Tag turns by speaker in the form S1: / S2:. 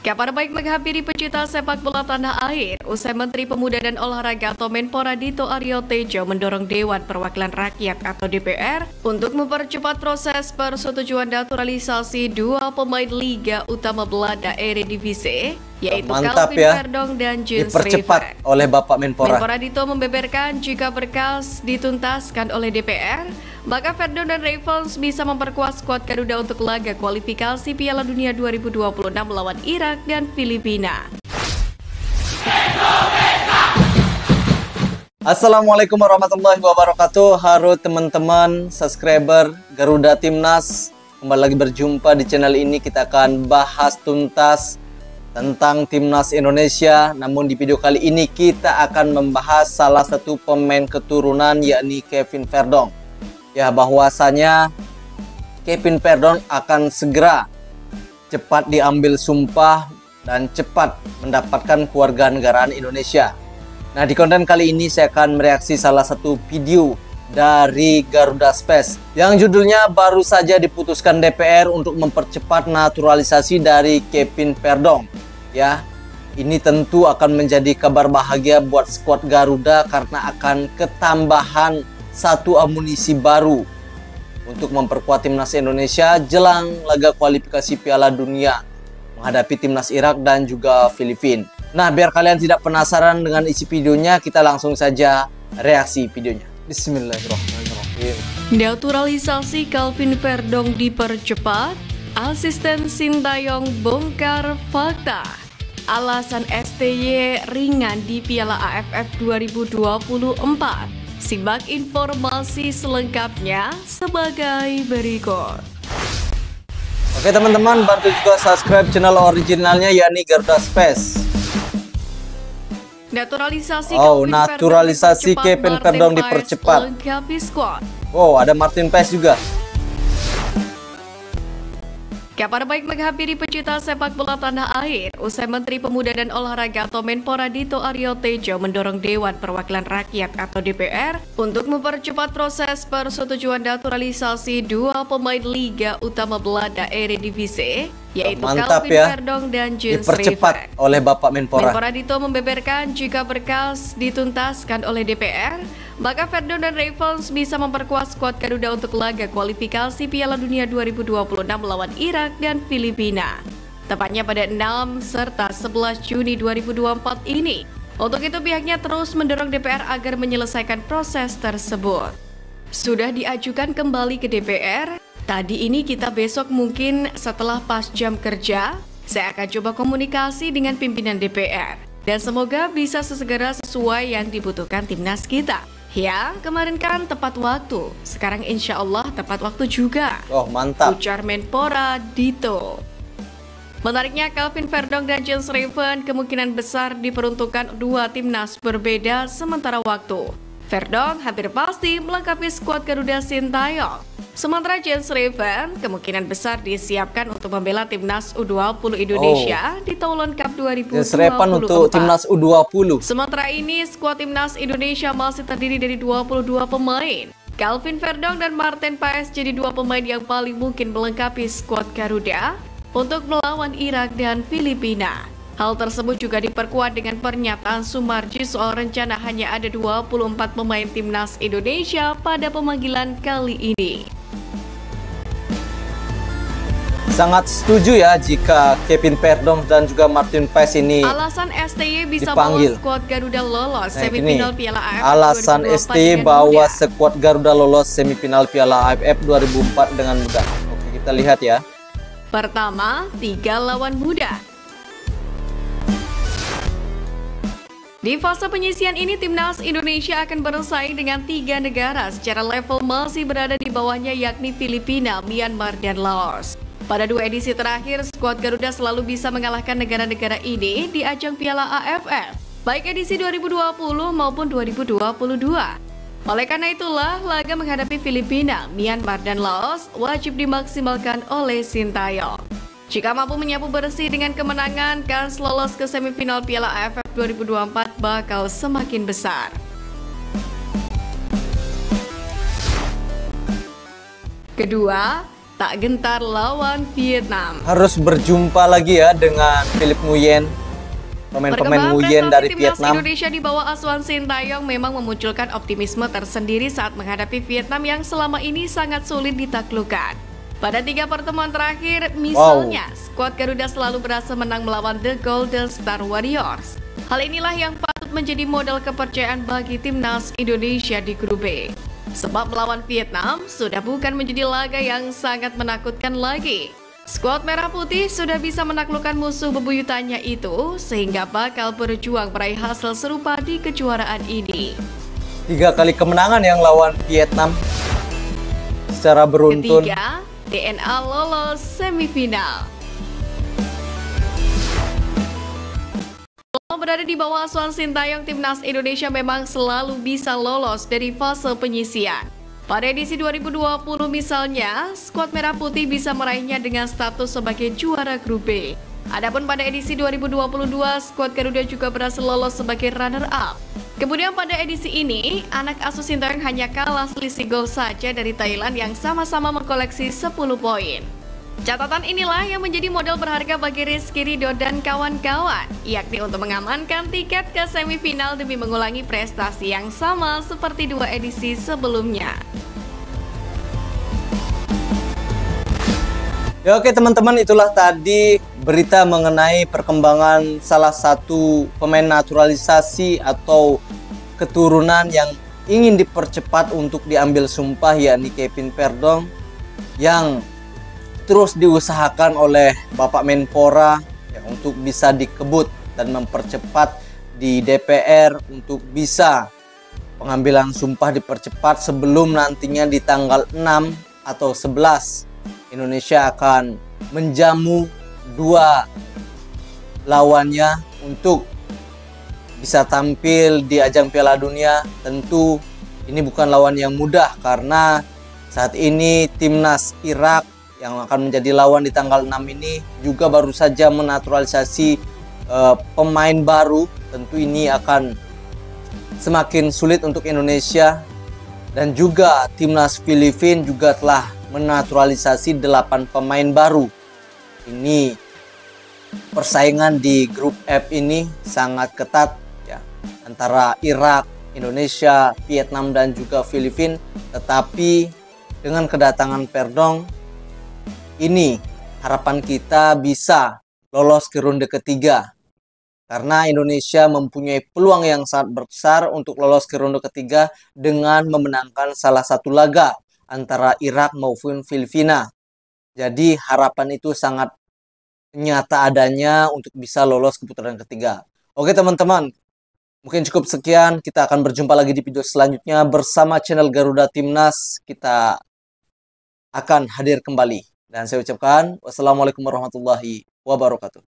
S1: Kabar baik menghampiri pecinta sepak bola tanah air. Usai Menteri Pemuda dan Olahraga atau Menpora Dito Aryo Tejo mendorong Dewan Perwakilan Rakyat atau DPR untuk mempercepat proses persetujuan naturalisasi dua pemain Liga Utama Belanda Eredivisie, yaitu Calvin Verdong dan Jens
S2: Dipercepat oleh Bapak Menpora.
S1: Menpora Dito membeberkan jika berkas dituntaskan oleh DPR, maka Verdong dan Ravens bisa memperkuat skuad Garuda untuk laga kualifikasi Piala Dunia 2026 melawan Irak dan Filipina.
S2: Assalamualaikum warahmatullahi wabarakatuh. Halo teman-teman subscriber Garuda Timnas, kembali lagi berjumpa di channel ini. Kita akan bahas tuntas tentang Timnas Indonesia. Namun di video kali ini kita akan membahas salah satu pemain keturunan, yakni Kevin Verdong. Ya, bahwasanya Kevin Verdong akan segera cepat diambil sumpah dan cepat mendapatkan kewarganegaraan Indonesia. Nah, di konten kali ini saya akan mereaksi salah satu video dari Garuda Space yang judulnya baru saja diputuskan DPR untuk mempercepat naturalisasi dari Kevin Verdong. Ya, ini tentu akan menjadi kabar bahagia buat skuad Garuda karena akan ketambahan satu amunisi baru untuk memperkuat Timnas Indonesia jelang laga kualifikasi Piala Dunia menghadapi Timnas Irak dan juga Filipina. Nah, biar kalian tidak penasaran dengan isi videonya, kita langsung saja reaksi videonya. Bismillahirrahmanirrahim.
S1: Naturalisasi Calvin Verdong dipercepat, asisten Sintayong bongkar fakta. Alasan STY ringan di Piala AFF 2024. Simak informasi selengkapnya sebagai berikut.
S2: Oke teman-teman, bantu juga subscribe channel originalnya yakni Garuda Space.
S1: Naturalisasi
S2: Kevin Verdong dipercepat. Wow, ada Martin Paes juga.
S1: Kabar baik menghampiri pecinta sepak bola tanah air. Usai Menteri Pemuda dan Olahraga atau Menpora Dito Aryo Tejo mendorong Dewan Perwakilan Rakyat atau DPR untuk mempercepat proses persetujuan naturalisasi dua pemain Liga Utama Belanda Eredivisie, yaitu Calvin Verdong dan Jens
S2: dipercepat oleh Bapak Menpora.
S1: Menpora Dito membeberkan jika berkas dituntaskan oleh DPR, maka Verdong dan Ravens bisa memperkuat skuad Garuda untuk laga kualifikasi Piala Dunia 2026 melawan Irak dan Filipina, tepatnya pada 6 serta 11 Juni 2024 ini. Untuk itu pihaknya terus mendorong DPR agar menyelesaikan proses tersebut. Sudah diajukan kembali ke DPR. Tadi ini kita besok mungkin setelah pas jam kerja, saya akan coba komunikasi dengan pimpinan DPR. Dan semoga bisa sesegera sesuai yang dibutuhkan timnas kita. Ya, kemarin kan tepat waktu. Sekarang insya Allah tepat waktu juga.
S2: Oh, mantap.
S1: Ujar Menpora Dito. Menariknya, Calvin Verdong dan Jens Ravens kemungkinan besar diperuntukkan dua timnas berbeda sementara waktu. Verdong hampir pasti melengkapi skuad Garuda Sintayong. Sementara Jens Ravens kemungkinan besar disiapkan untuk membela timnas U20 Indonesia di Thailand Cup 2024.
S2: Jens Ravens untuk timnas U20.
S1: Sementara ini skuad timnas Indonesia masih terdiri dari 22 pemain. Calvin Verdong dan Martin Paes jadi dua pemain yang paling mungkin melengkapi skuad Garuda untuk melawan Irak dan Filipina. Hal tersebut juga diperkuat dengan pernyataan Sumarji soal rencana hanya ada 24 pemain timnas Indonesia pada pemanggilan kali ini.
S2: Sangat setuju ya jika Kevin Verdong dan juga Martin Paes ini
S1: alasan STY bisa
S2: dipanggil.
S1: bawa skuad Garuda lolos semifinal Piala AFF.
S2: Alasan STY bawa skuad Garuda lolos semifinal Piala AFF 2004 dengan mudah. Oke, kita lihat ya.
S1: Pertama, 3 lawan muda. Di fase penyisian ini, timnas Indonesia akan bersaing dengan 3 negara secara level masih berada di bawahnya, yakni Filipina, Myanmar, dan Laos. Pada 2 edisi terakhir, skuad Garuda selalu bisa mengalahkan negara-negara ini di ajang Piala AFF, baik edisi 2020 maupun 2022. Oleh karena itulah, laga menghadapi Filipina, Myanmar, dan Laos wajib dimaksimalkan oleh Sintayong. Jika mampu menyapu bersih dengan kemenangan, kans lolos ke semifinal Piala AFF 2024 bakal semakin besar. Kedua, tak gentar lawan Vietnam.
S2: Harus berjumpa lagi ya dengan Philip Nguyen, pemain-pemain Nguyen dari
S1: Timnas
S2: Vietnam.
S1: Indonesia di bawah asuhan Sintayong memang memunculkan optimisme tersendiri saat menghadapi Vietnam yang selama ini sangat sulit ditaklukkan. Pada 3 pertemuan terakhir, misalnya, skuad Garuda selalu berhasil menang melawan The Golden Star Warriors. Hal inilah yang patut menjadi modal kepercayaan bagi Timnas Indonesia di Grup B. Sebab melawan Vietnam sudah bukan menjadi laga yang sangat menakutkan lagi. Skuad Merah Putih sudah bisa menaklukkan musuh bebuyutannya itu, sehingga bakal berjuang meraih hasil serupa di kejuaraan ini.
S2: 3 kali kemenangan yang lawan Vietnam secara beruntun.
S1: Ketiga, DNA lolos semifinal. Walau berada di bawah asuhan Sintayong, Timnas Indonesia memang selalu bisa lolos dari fase penyisian. Pada edisi 2020 misalnya, skuad Merah Putih bisa meraihnya dengan status sebagai juara Grup B. Adapun pada edisi 2022, skuad Garuda juga berhasil lolos sebagai runner-up. Kemudian pada edisi ini, anak asuh Sintayong hanya kalah selisih gol saja dari Thailand yang sama-sama mengkoleksi 10 poin. Catatan inilah yang menjadi modal berharga bagi Rizky Ridho dan kawan-kawan, yakni untuk mengamankan tiket ke semifinal demi mengulangi prestasi yang sama seperti 2 edisi sebelumnya.
S2: Ya oke teman-teman, itulah tadi berita mengenai perkembangan salah satu pemain naturalisasi atau keturunan yang ingin dipercepat untuk diambil sumpah, yakni Kevin Perdong, yang terus diusahakan oleh Bapak Menpora ya, untuk bisa dikebut dan mempercepat di DPR untuk bisa pengambilan sumpah dipercepat sebelum nantinya di tanggal 6 atau 11 Indonesia akan menjamu 2 lawannya untuk bisa tampil di ajang Piala Dunia. Tentu ini bukan lawan yang mudah karena saat ini timnas Irak yang akan menjadi lawan di tanggal 6 ini juga baru saja menaturalisasi pemain baru. Tentu ini akan semakin sulit untuk Indonesia. Dan juga timnas Filipina juga telah menaturalisasi 8 pemain baru. Ini persaingan di grup F ini sangat ketat ya, antara Irak, Indonesia, Vietnam dan juga Filipina. Tetapi dengan kedatangan Perdong ini harapan kita bisa lolos ke ronde ketiga. Karena Indonesia mempunyai peluang yang sangat besar untuk lolos ke ronde ketiga dengan memenangkan salah satu laga antara Irak maupun Filipina. Jadi harapan itu sangat nyata adanya untuk bisa lolos ke putaran ketiga. Oke teman-teman, mungkin cukup sekian. Kita akan berjumpa lagi di video selanjutnya bersama channel Garuda Timnas. Kita akan hadir kembali. Dan saya ucapkan wassalamualaikum warahmatullahi wabarakatuh.